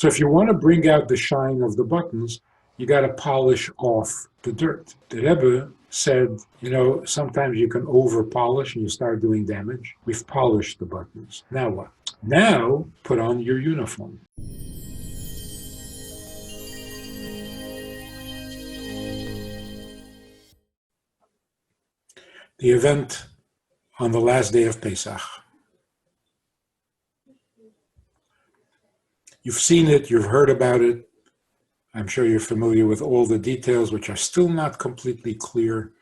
So if you want to bring out the shine of the buttons, you got to polish off the dirt. The Rebbe said, sometimes you can over-polish and you start doing damage. We've polished the buttons. Now what? Now put on your uniform. The event on the last day of Pesach. You've seen it, you've heard about it. I'm sure you're familiar with all the details, which are still not completely clear,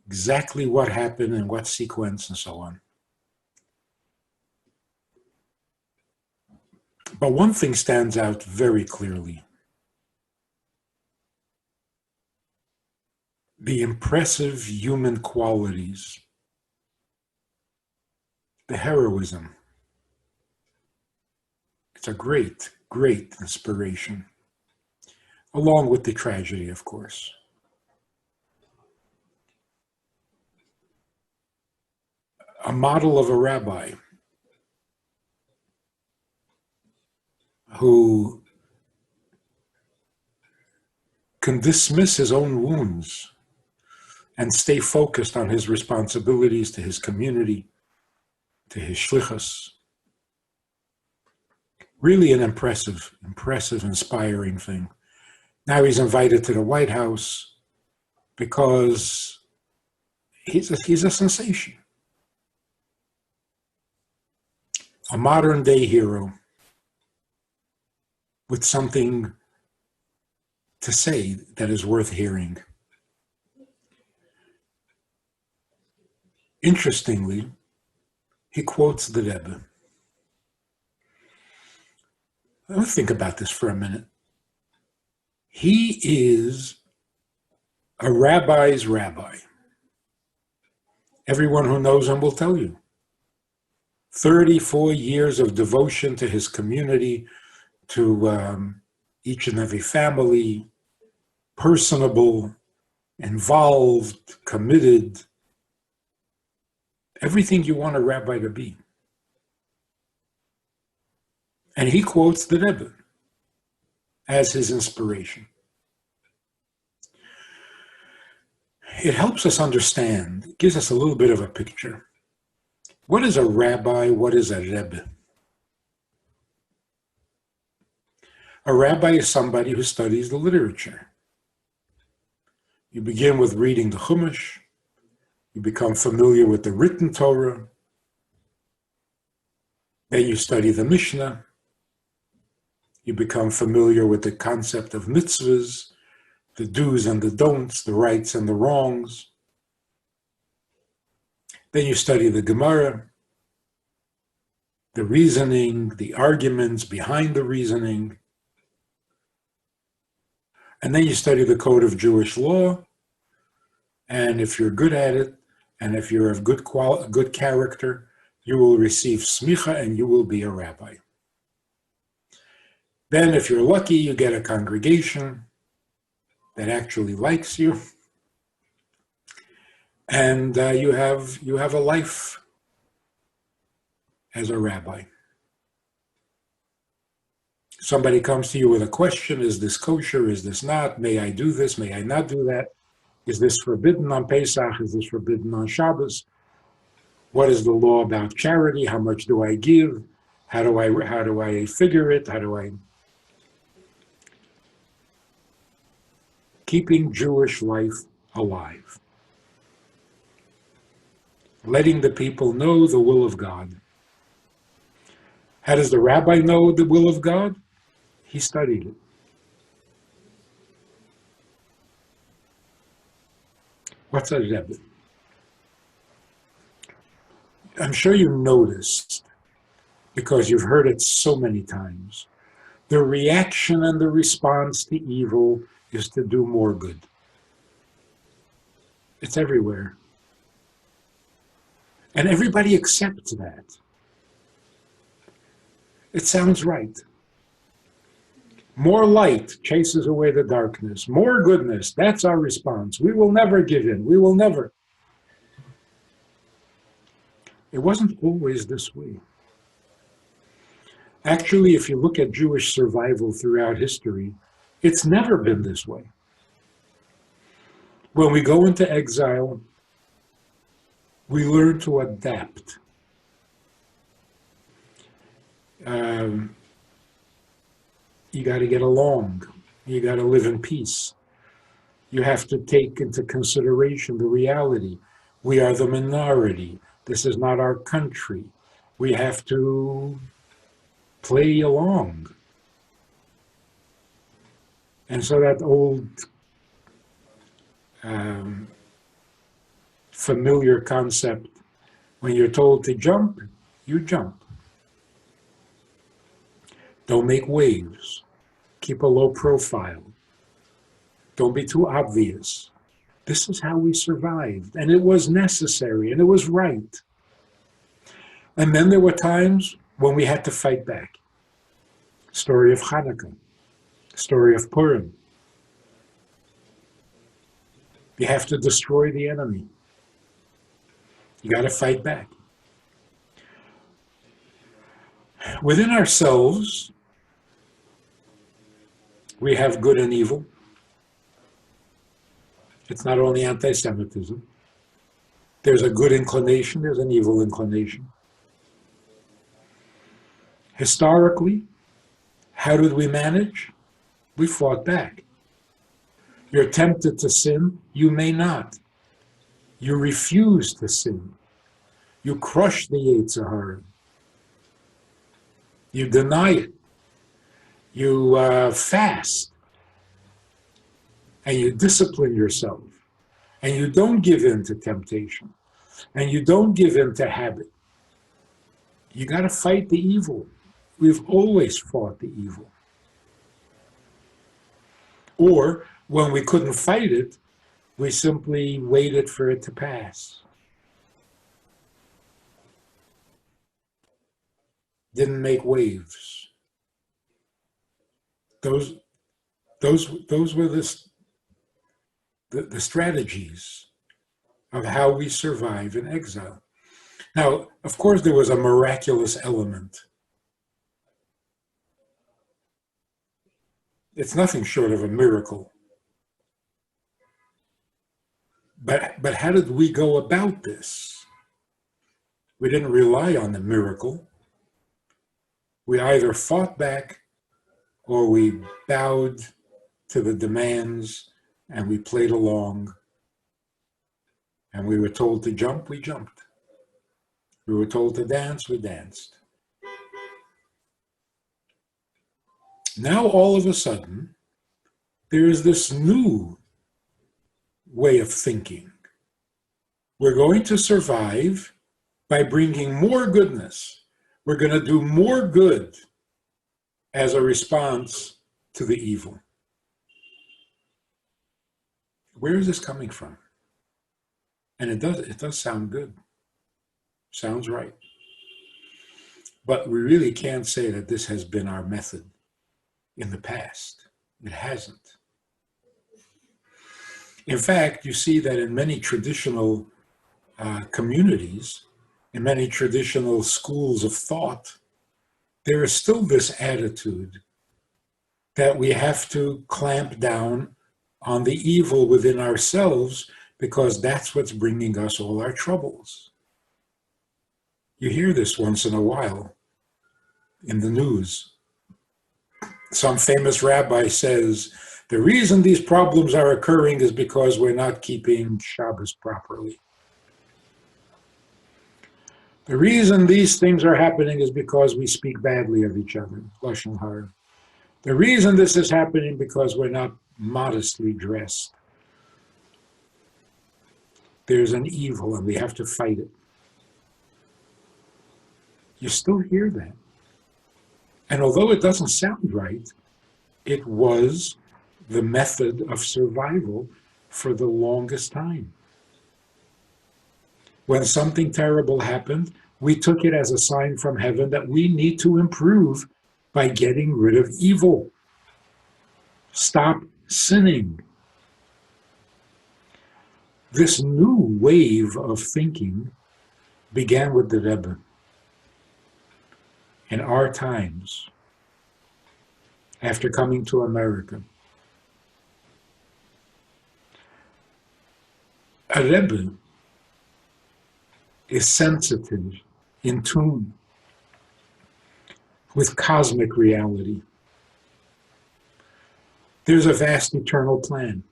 exactly what happened and what sequence and so on. But one thing stands out very clearly. The impressive human qualities, the heroism. It's a great, great inspiration, along with the tragedy, of course. A model of a rabbi who can dismiss his own wounds and stay focused on his responsibilities to his community, to his shlichus. Really an impressive, inspiring thing. Now he's invited to the White House because he's a sensation. A modern day hero with something to say that is worth hearing. Interestingly, he quotes the Rebbe. Let me think about this for a minute. He is a rabbi's rabbi. Everyone who knows him will tell you. 34 years of devotion to his community, to each and every family, personable, involved, committed, everything you want a rabbi to be. And he quotes the Rebbe as his inspiration. It helps us understand, it gives us a little bit of a picture. What is a rabbi? What is a Rebbe? A rabbi is somebody who studies the literature. You begin with reading the Chumash. You become familiar with the written Torah. Then you study the Mishnah. You become familiar with the concept of mitzvahs, the do's and the don'ts, the rights and the wrongs. Then you study the Gemara, the reasoning, the arguments behind the reasoning. And then you study the code of Jewish law. And if you're good at it, and if you're of good character, you will receive smicha and you will be a rabbi. Then if you're lucky, you get a congregation that actually likes you. And you have a life as a rabbi. Somebody comes to you with a question, is this kosher, is this not? May I do this, may I not do that? Is this forbidden on Pesach, is this forbidden on Shabbos? What is the law about charity? How much do I give? How do I figure it? How do I... Keeping Jewish life alive. Letting the people know the will of God. How does the rabbi know the will of God? He studied it. What's a Rebbe? I'm sure you noticed, because you've heard it so many times, the reaction and the response to evil is to do more good. It's everywhere. And everybody accepts that. It sounds right. More light chases away the darkness. More goodness, that's our response. We will never give in. We will never. It wasn't always this way. Actually, if you look at Jewish survival throughout history, it's never been this way. When we go into exile, we learn to adapt. You got to get along. You got to live in peace. You have to take into consideration the reality. We are the minority. This is not our country. We have to play along. And so that old familiar concept, when you're told to jump, you jump. Don't make waves. Keep a low profile. Don't be too obvious. This is how we survived. And it was necessary, and it was right. And then there were times when we had to fight back. Story of Hanukkah. Story of Purim. You have to destroy the enemy. You got to fight back. Within ourselves, we have good and evil. It's not only anti-Semitism. There's a good inclination, there's an evil inclination. Historically, how did we manage? We fought back. You're tempted to sin, you may not. You refuse to sin. You crush the Yetzer Hara. You deny it. You fast. And you discipline yourself. And you don't give in to temptation. And you don't give in to habit. You got to fight the evil. We've always fought the evil. Or when we couldn't fight it, we simply waited for it to pass. Didn't make waves. Those were the strategies of how we survive in exile. Now, of course, there was a miraculous element. It's nothing short of a miracle. But how did we go about this? We didn't rely on the miracle. We either fought back or we bowed to the demands and we played along. And we were told to jump, we jumped. We were told to dance, we danced. Now all of a sudden, there is this new way of thinking. We're going to survive by bringing more goodness. We're going to do more good as a response to the evil. Where is this coming from? And it does sound good. Sounds right. But we really can't say that this has been our method in the past. It hasn't. In fact, you see that in many traditional communities, in many traditional schools of thought, there is still this attitude that we have to clamp down on the evil within ourselves because that's what's bringing us all our troubles. You hear this once in a while in the news. Some famous rabbi says, the reason these problems are occurring is because we're not keeping Shabbos properly. The reason these things are happening is because we speak badly of each other, lashon hara. The reason this is happening because we're not modestly dressed. There's an evil and we have to fight it. You still hear that. And although it doesn't sound right, it was the method of survival for the longest time. When something terrible happened, we took it as a sign from heaven that we need to improve by getting rid of evil. Stop sinning. This new wave of thinking began with the Rebbe. in our times, after coming to America, a Rebbe is sensitive, in tune with cosmic reality. There's a vast eternal plan.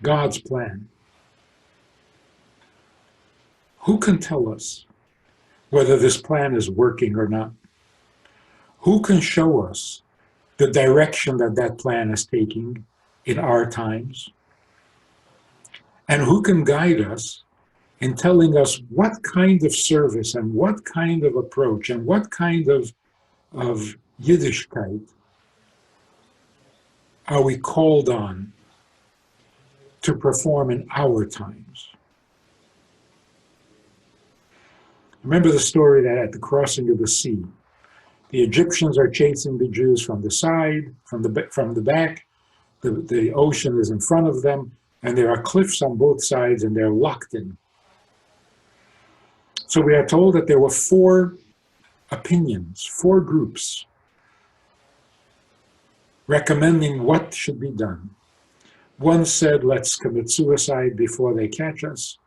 God's plan. Who can tell us whether this plan is working or not? Who can show us the direction that that plan is taking in our times? And who can guide us in telling us what kind of service and what kind of approach and what kind of Yiddishkeit are we called on to perform in our times? Remember the story that at the crossing of the sea, the Egyptians are chasing the Jews from the side, from the back. The ocean is in front of them, and there are cliffs on both sides, and they're locked in. So we are told that there were 4 opinions, 4 groups recommending what should be done. One said, let's commit suicide before they catch us.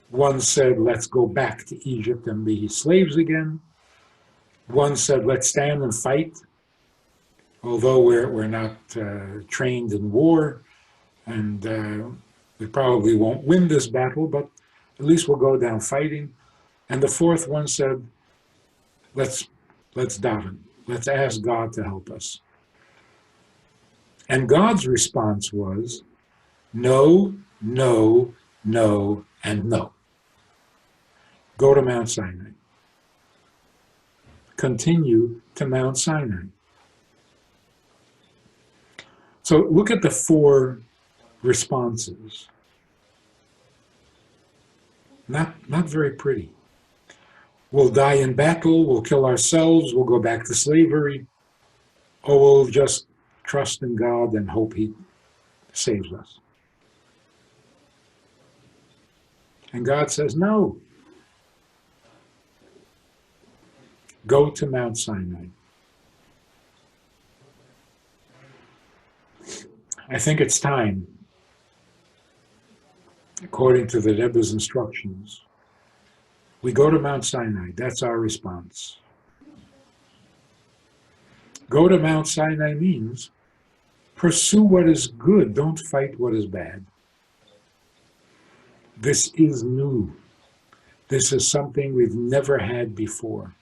One said, let's go back to Egypt and be slaves again. One said, let's stand and fight, although we're not trained in war, and we probably won't win this battle, but at least we'll go down fighting. And the 4th one said, let's daven. Let's ask God to help us. And God's response was, no, no, no, and no. Go to Mount Sinai. Continue to Mount Sinai. So look at the 4 responses. Not very pretty. We'll die in battle, we'll kill ourselves, we'll go back to slavery, or we'll just trust in God and hope He saves us. And God says, no. Go to Mount Sinai. I think it's time, according to the Rebbe's instructions, we go to Mount Sinai. That's our response. Go to Mount Sinai means pursue what is good. Don't fight what is bad. This is new. This is something we've never had before.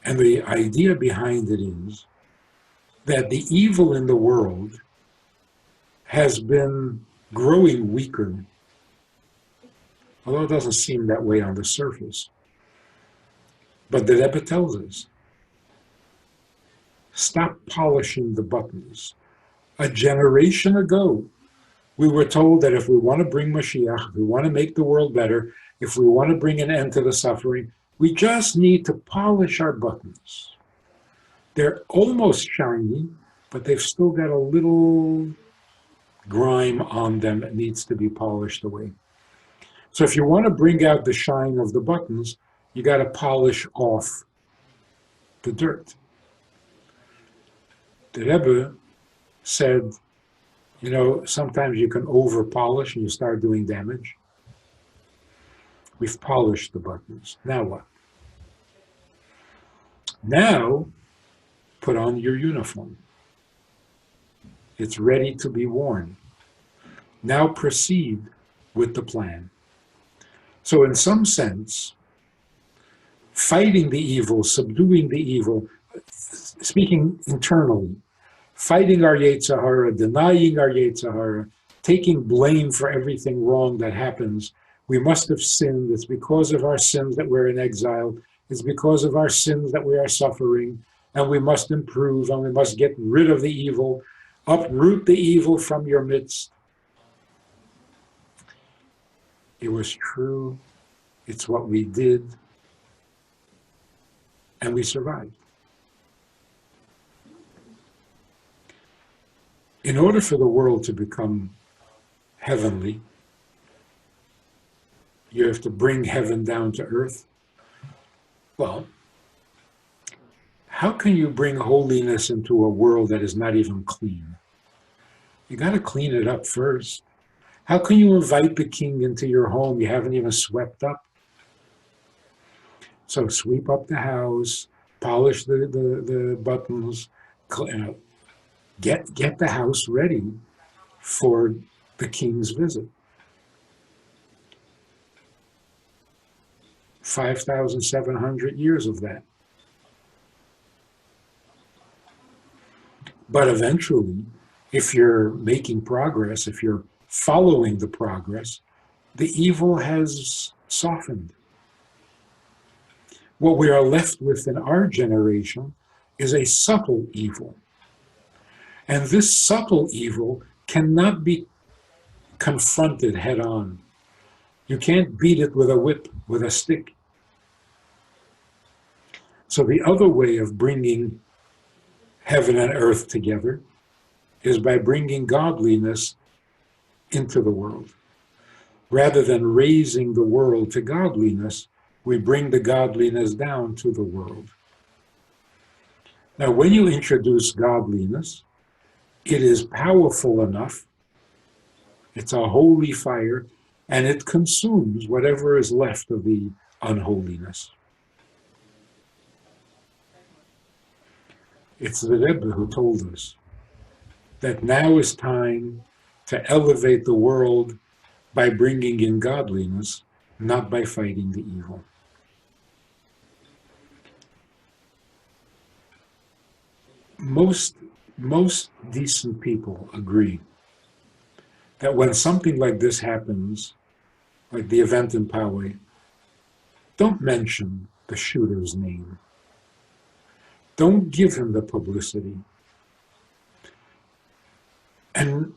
And the idea behind it is that the evil in the world has been growing weaker, although it doesn't seem that way on the surface. But the Rebbe tells us, stop polishing the buttons. A generation ago, we were told that if we want to bring Mashiach, if we want to make the world better, if we want to bring an end to the suffering, we just need to polish our buttons. They're almost shiny, but they've still got a little grime on them that needs to be polished away. So if you want to bring out the shine of the buttons, you got to polish off the dirt. The Rebbe said, sometimes you can over-polish and you start doing damage. We've polished the buttons. Now what? Now, put on your uniform. It's ready to be worn. Now proceed with the plan. So in some sense, fighting the evil, subduing the evil, speaking internally, fighting our Yetzer Hara, denying our Yetzer Hara, taking blame for everything wrong that happens. We must have sinned. It's because of our sins that we're in exile. It's because of our sins that we are suffering. And we must improve, and we must get rid of the evil, uproot the evil from your midst. It was true. It's what we did. And we survived. In order for the world to become heavenly, You have to bring heaven down to earth. Well, how can you bring holiness into a world that is not even clean? You got to clean it up first. How can you invite the king into your home you haven't even swept up? So sweep up the house, polish the buttons, get the house ready for the king's visit. 5,700 years of that. But eventually, if you're making progress, if you're following the progress, the evil has softened. What we are left with in our generation is a subtle evil. And this subtle evil cannot be confronted head on. You can't beat it with a whip, with a stick. So the other way of bringing heaven and earth together is by bringing godliness into the world. Rather than raising the world to godliness, we bring the godliness down to the world. Now, when you introduce godliness, it is powerful enough, it's a holy fire, and it consumes whatever is left of the unholiness. It's the Rebbe who told us that now is time to elevate the world by bringing in godliness, not by fighting the evil. Most decent people agree that when something like this happens, like the event in Poway, don't mention the shooter's name. Don't give him the publicity. And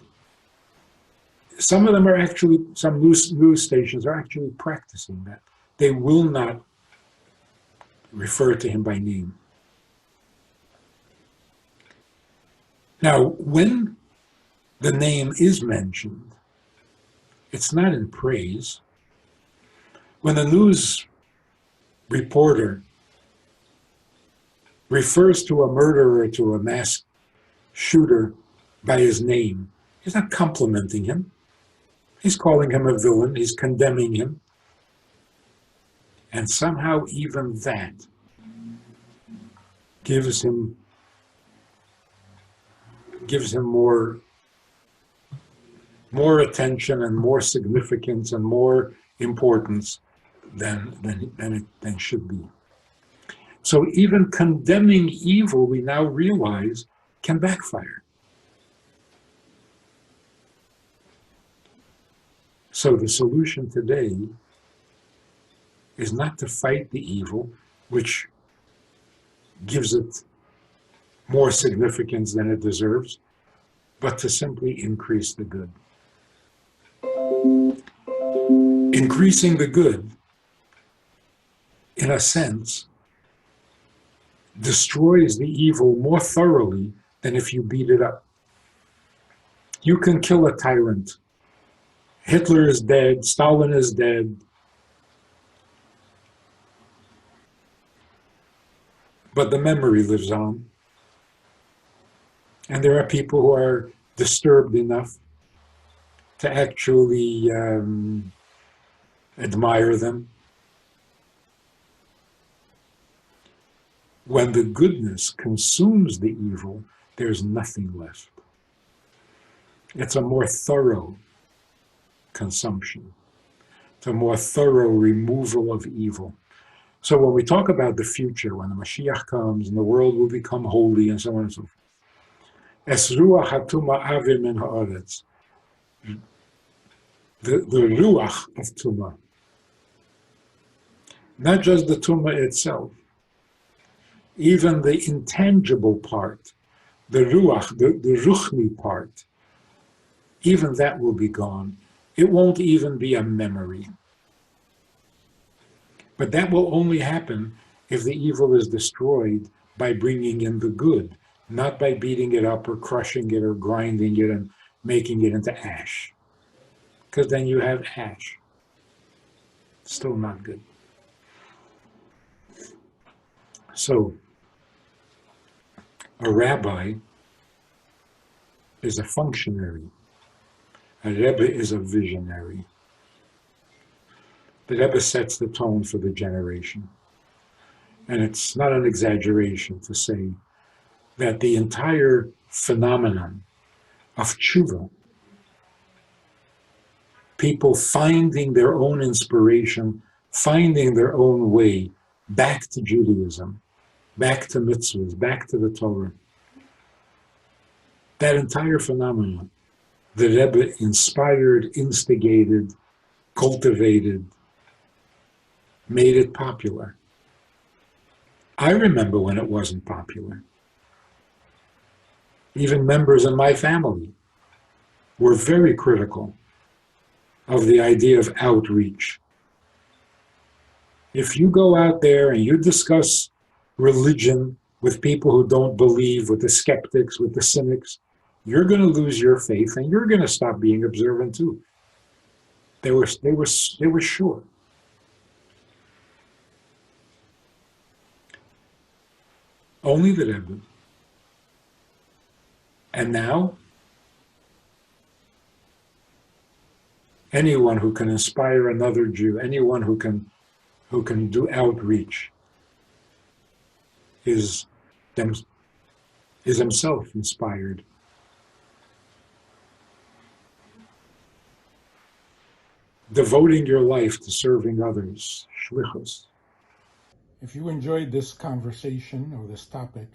some of them are actually, some news stations are actually practicing that. They will not refer to him by name. Now, when the name is mentioned, it's not in praise. When a news reporter refers to a murderer, to a mass shooter by his name, he's not complimenting him. He's calling him a villain, he's condemning him. And somehow even that gives him more attention and more significance and more importance than should be. So even condemning evil, we now realize, can backfire. So the solution today is not to fight the evil, which gives it more significance than it deserves, but to simply increase the good. Increasing the good, in a sense, destroys the evil more thoroughly than if you beat it up. You can kill a tyrant. Hitler is dead, Stalin is dead. But the memory lives on. And there are people who are disturbed enough to actually admire them. When the goodness consumes the evil, there's nothing left. It's a more thorough consumption. It's a more thorough removal of evil. So when we talk about the future, when the Mashiach comes and the world will become holy and so on and so forth, Es ruach hatuma avim min haaretz, the ruach of Tumah, not just the Tumah itself, even the intangible part, the ruach, the ruchni part, even that will be gone. It won't even be a memory. But that will only happen if the evil is destroyed by bringing in the good, not by beating it up or crushing it or grinding it and making it into ash. Because then you have ash. Still not good. So, a rabbi is a functionary. A Rebbe is a visionary. The Rebbe sets the tone for the generation. And it's not an exaggeration to say that the entire phenomenon of tshuva, people finding their own inspiration, finding their own way back to Judaism, back to mitzvahs, back to the Torah, that entire phenomenon, the Rebbe inspired, instigated, cultivated, made it popular. I remember when it wasn't popular. Even members in my family were very critical of the idea of outreach. If you go out there and you discuss religion with people who don't believe, with the skeptics, with the cynics, you're going to lose your faith and you're going to stop being observant too. They were sure. Only the Rebbe. And now, anyone who can inspire another Jew, anyone who can do outreach, is himself inspired. Devoting your life to serving others, shlichus. If you enjoyed this conversation or this topic,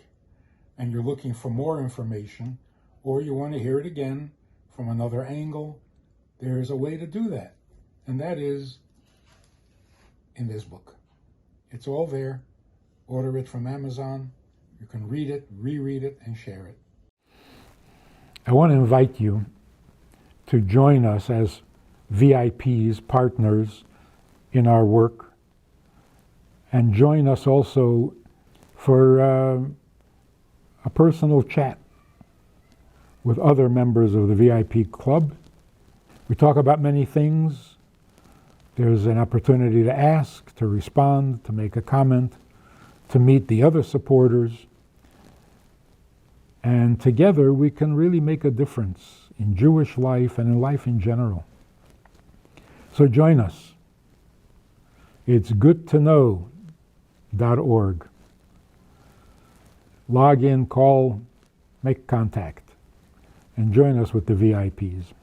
and you're looking for more information, or you want to hear it again from another angle, there's a way to do that. And that is in this book. It's all there. Order it from Amazon. You can read it, reread it, and share it. I want to invite you to join us as VIPs, partners in our work, and join us also for a personal chat with other members of the VIP club. We talk about many things. There's an opportunity to ask, to respond, to make a comment, to meet the other supporters. And together we can really make a difference in Jewish life and in life in general. So join us. It's goodtoknow.org. Log in, call, make contact, and join us with the VIPs.